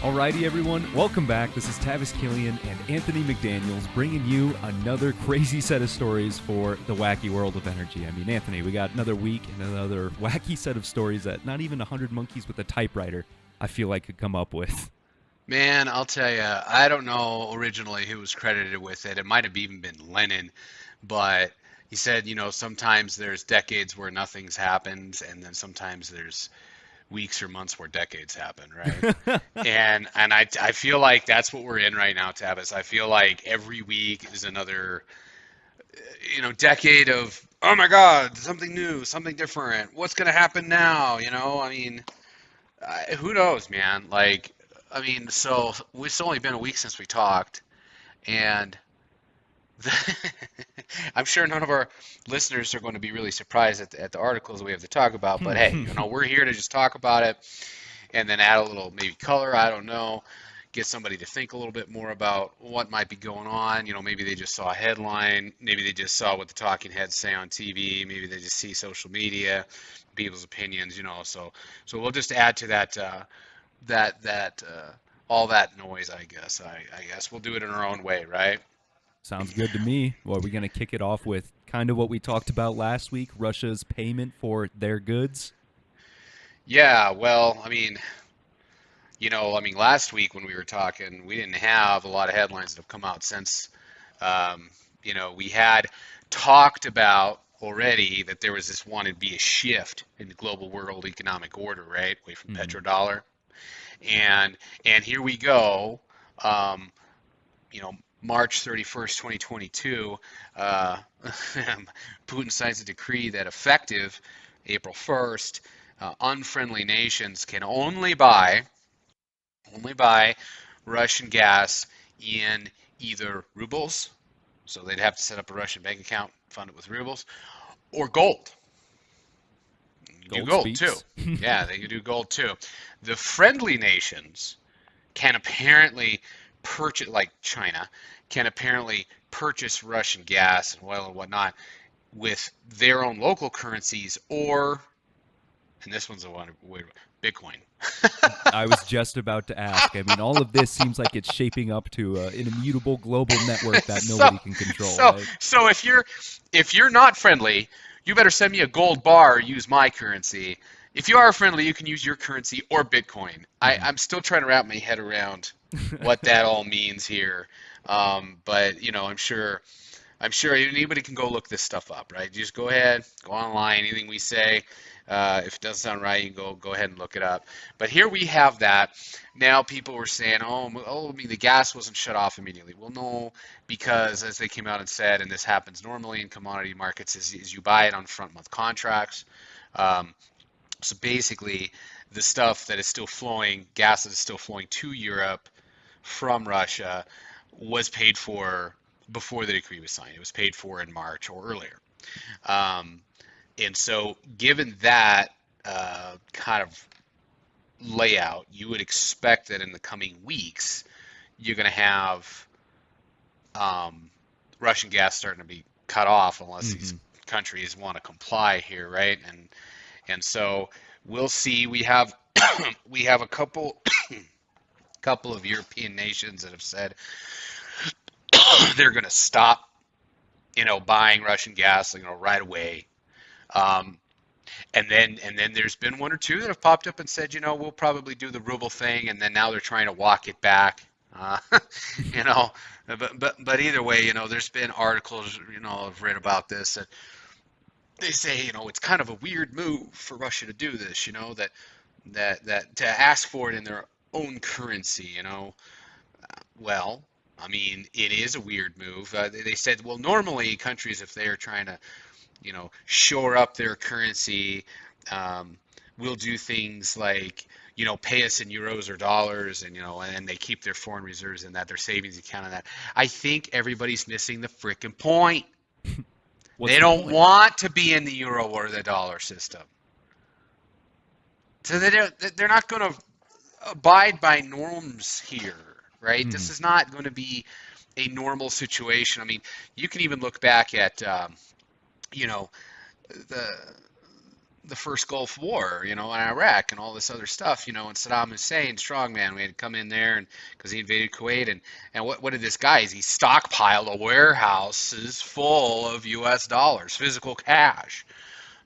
Alrighty, everyone, welcome back. This is Tavis Killian and Anthony McDaniels bringing you another crazy set of stories for the wacky world of energy. I mean, Anthony, we got another week and another wacky set of stories that not even 100 monkeys with a typewriter, I feel like, could come up with. Man, I'll tell you, I don't know originally who was credited with it. It might have even been Lennon, but he said, sometimes there's decades where nothing's happened, and then sometimes there's weeks or months where decades happen, right? And I feel like that's what we're in right now, Tavis. I feel like every week is another, decade of, oh my God, something new, something different. What's going to happen now? Who knows, man? So it's only been a week since we talked, and I'm sure none of our listeners are going to be really surprised at the articles we have to talk about. But hey, we're here to just talk about it, and then add a little maybe color. I don't know, get somebody to think a little bit more about what might be going on. Maybe they just saw a headline, maybe they just saw what the talking heads say on TV, maybe they just see social media, people's opinions. So we'll just add to that. All that noise, I guess. I guess we'll do it in our own way, right? Sounds good to me. Well, are we going to kick it off with kind of what we talked about last week, Russia's payment for their goods? Yeah, well, last week when we were talking, we didn't have a lot of headlines that have come out since. We had talked about already that there was this wanted to be a shift in the global world economic order, right, away from petrodollar, and here we go. March 31st, 2022, Putin signs a decree that effective April 1st, unfriendly nations can only buy Russian gas in either rubles, so they'd have to set up a Russian bank account, fund it with rubles, or gold. Do gold too. Yeah, they can do gold too. The friendly nations can apparently purchase, like China, can apparently purchase Russian gas and oil and whatnot with their own local currencies, or, and this one's a one, Bitcoin. I was just about to ask. I mean, all of this seems like it's shaping up to an immutable global network that nobody can control. Right? So if you're not friendly, you better send me a gold bar or use my currency. If you are friendly, you can use your currency or Bitcoin. I'm still trying to wrap my head around what that all means here. But I'm sure anybody can go look this stuff up, right? You just go ahead, go online, anything we say. If it doesn't sound right, you can go ahead and look it up. But here we have that. Now people were saying, the gas wasn't shut off immediately. Well, no, because as they came out and said, and this happens normally in commodity markets, is you buy it on front month contracts. So basically, the stuff that is still flowing, gas that is still flowing to Europe from Russia, was paid for before the decree was signed. It was paid for in March or earlier. And so given that kind of layout, you would expect that in the coming weeks, you're going to have Russian gas starting to be cut off unless these countries want to comply here, right? And so we'll see. We have a couple of European nations that have said they're going to stop, buying Russian gas, right away. And then there's been one or two that have popped up and said, we'll probably do the ruble thing, and then now they're trying to walk it back. But either way, there's been articles, I've read about this, that they say, it's kind of a weird move for Russia to do this, that to ask for it in their own currency, Well, it is a weird move. They said, well, normally countries, if they're trying to, shore up their currency, will do things like, pay us in euros or dollars, and they keep their foreign reserves in that, their savings account in that. I think everybody's missing the frickin' point. They don't want to be in the euro or the dollar system. So they're not going to abide by norms here, right? This is not going to be a normal situation. You can even look back at, the the first Gulf War, in Iraq and all this other stuff, and Saddam Hussein, strongman, we had to come in there and because he invaded Kuwait and what did this guy? He stockpiled a warehouses full of U.S. dollars, physical cash,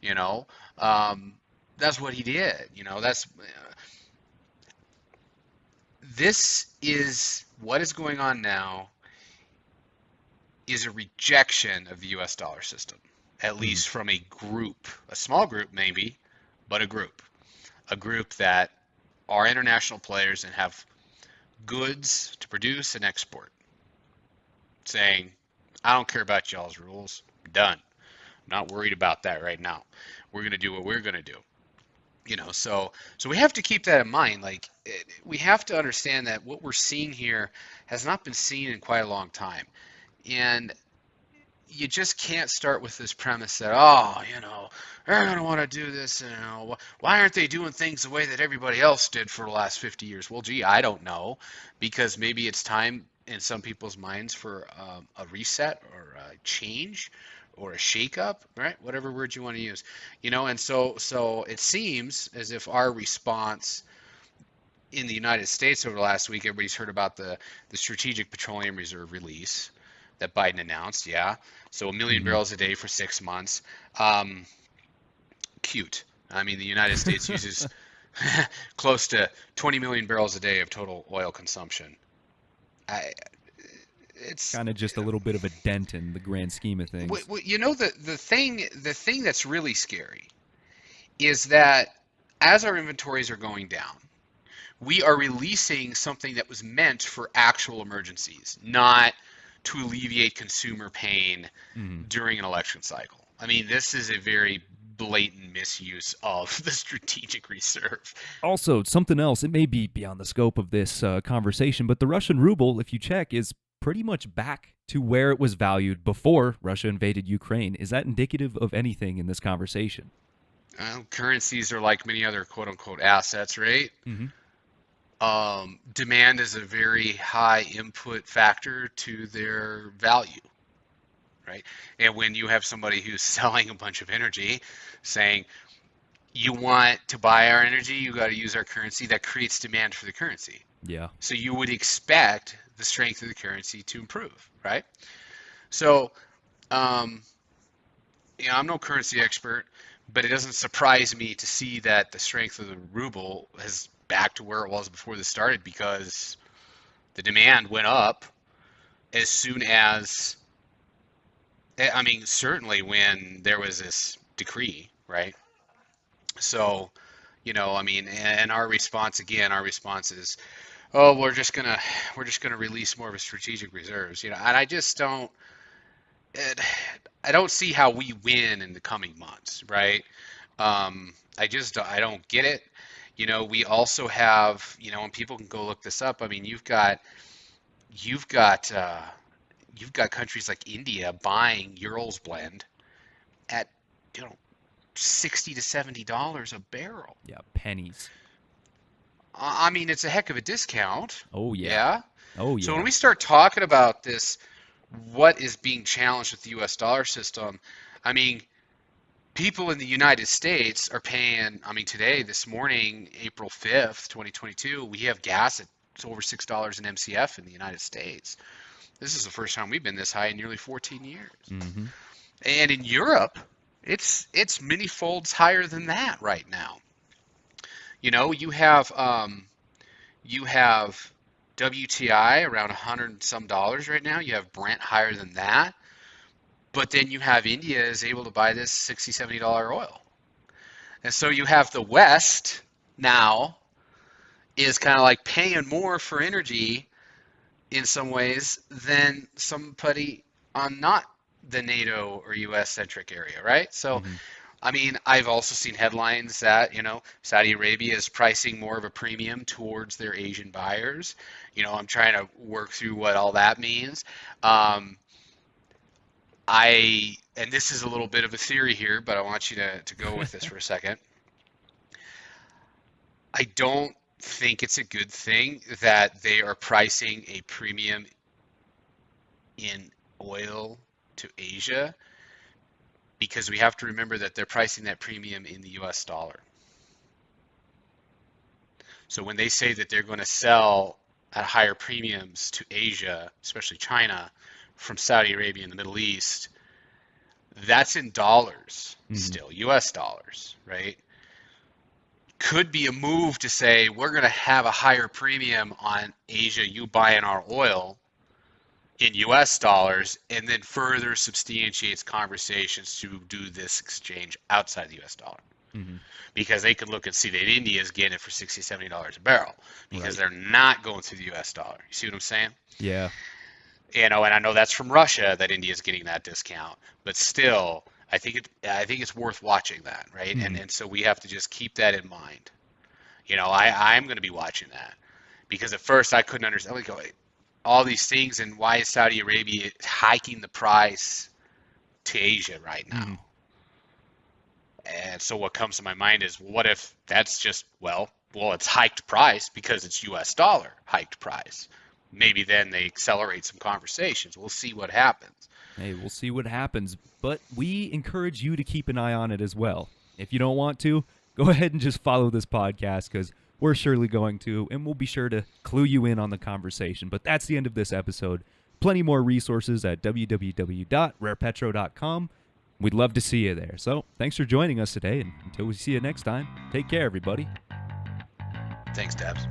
you know. Um, that's what he did, this is what is going on now is a rejection of the U.S. dollar system, at least from a group, a small group maybe, but a group that are international players and have goods to produce and export, saying, I don't care about y'all's rules, I'm done. I'm not worried about that right now. We're going to do what we're going to do. So we have to keep that in mind. Like, we have to understand that what we're seeing here has not been seen in quite a long time. And you just can't start with this premise that, they're going to want to do this. Why aren't they doing things the way that everybody else did for the last 50 years? Well, gee, I don't know, because maybe it's time in some people's minds for a reset or a change or a shakeup, right? Whatever word you want to use, And so it seems as if our response in the United States over the last week, everybody's heard about the Strategic Petroleum Reserve release that Biden announced, yeah. So 1 million barrels a day for 6 months. Cute. I mean, the United States uses close to 20 million barrels a day of total oil consumption. It's kind of just a little bit of a dent in the grand scheme of things. The thing that's really scary is that as our inventories are going down, we are releasing something that was meant for actual emergencies, not to alleviate consumer pain during an election cycle. I mean, this is a very blatant misuse of the strategic reserve. Also, something else, it may be beyond the scope of this conversation, but the Russian ruble, if you check, is pretty much back to where it was valued before Russia invaded Ukraine. Is that indicative of anything in this conversation? Currencies are like many other quote-unquote assets, right? Demand is a very high input factor to their value, right? And when you have somebody who's selling a bunch of energy saying, you want to buy our energy, you got to use our currency, that creates demand for the currency. Yeah. So you would expect the strength of the currency to improve, right? So, I'm no currency expert, but it doesn't surprise me to see that the strength of the ruble has back to where it was before this started, because the demand went up as soon as, certainly when there was this decree, right? So, and our response is, oh, we're just gonna release more of a strategic reserves, and I just don't, I don't see how we win in the coming months, right? I don't get it. We also have, and people can go look this up. I mean, you've got countries like India buying Urals blend at, $60 to $70 a barrel. Yeah, pennies. I mean, it's a heck of a discount. Oh, yeah. Yeah? Oh, yeah. So when we start talking about this, what is being challenged with the U.S. dollar system, I mean, people in the United States are paying, today, this morning, April 5th, 2022, we have gas at over $6 an MCF in the United States. This is the first time we've been this high in nearly 14 years. And in Europe, it's many folds higher than that right now. You have WTI around $100 and some right now. You have Brent higher than that. But then you have India is able to buy this $60, $70 oil. And so you have the West now is kind of like paying more for energy in some ways than somebody on not the NATO or US centric area, right? So, I've also seen headlines that, Saudi Arabia is pricing more of a premium towards their Asian buyers. I'm trying to work through what all that means. And this is a little bit of a theory here, but I want you to go with this for a second. I don't think it's a good thing that they are pricing a premium in oil to Asia, because we have to remember that they're pricing that premium in the US dollar. So when they say that they're going to sell at higher premiums to Asia, especially China, from Saudi Arabia and the Middle East, that's in dollars still, US dollars, right? Could be a move to say we're going to have a higher premium on Asia, you buying our oil in US dollars, and then further substantiates conversations to do this exchange outside the US dollar. Because they could look and see that India is getting it for $60, $70 a barrel because they're not going through the US dollar. You see what I'm saying? Yeah. You know, and I know that's from Russia that India is getting that discount, but still, I think it's worth watching that, right? And so we have to just keep that in mind. You know, I'm going to be watching that because at first I couldn't understand like, all these things and why is Saudi Arabia hiking the price to Asia right now? And so what comes to my mind is, what if that's just, well, it's hiked price because it's US dollar hiked price. Maybe then they accelerate some conversations. We'll see what happens. Hey, we'll see what happens. But we encourage you to keep an eye on it as well. If you don't want to, go ahead and just follow this podcast because we're surely going to, and we'll be sure to clue you in on the conversation. But that's the end of this episode. Plenty more resources at www.rarepetro.com. We'd love to see you there. So thanks for joining us today, and until we see you next time, take care, everybody. Thanks, Debs.